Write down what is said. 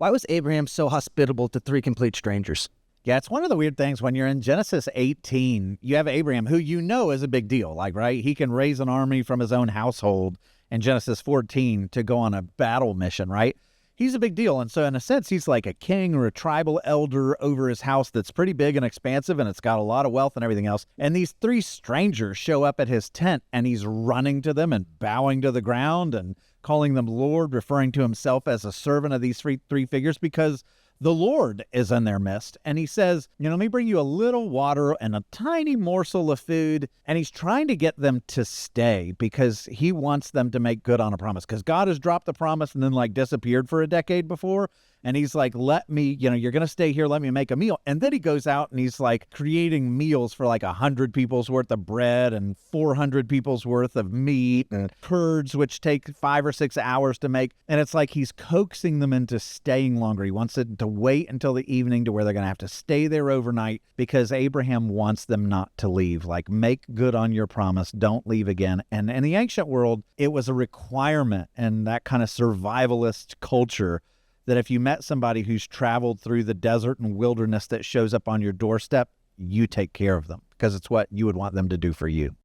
Why was Abraham so hospitable to three complete strangers? Yeah, it's one of the weird things when you're in Genesis 18, you have Abraham, who you know is a big deal. Like, right? He can raise an army from his own household in Genesis 14 to go on a battle mission, right? He's a big deal. And so, in a sense, he's like a king or a tribal elder over his house that's pretty big and expansive, and it's got a lot of wealth and everything else. And these three strangers show up at his tent, and he's running to them and bowing to the ground and calling them Lord, referring to himself as a servant of these three figures because the Lord is in their midst. And he says, let me bring you a little water and a tiny morsel of food. And he's trying to get them to stay because he wants them to make good on a promise. Because God has dropped the promise and then disappeared for a decade before. And he's like, let me, you're going to stay here. Let me make a meal. And then he goes out and he's creating meals for 100 people's worth of bread and 400 people's worth of meat and curds, which take 5 or 6 hours to make. And it's like he's coaxing them into staying longer. He wants it to wait until the evening to where they're going to have to stay there overnight because Abraham wants them not to leave. Make good on your promise. Don't leave again. And in the ancient world, it was a requirement and that kind of survivalist culture that if you met somebody who's traveled through the desert and wilderness that shows up on your doorstep, you take care of them because it's what you would want them to do for you.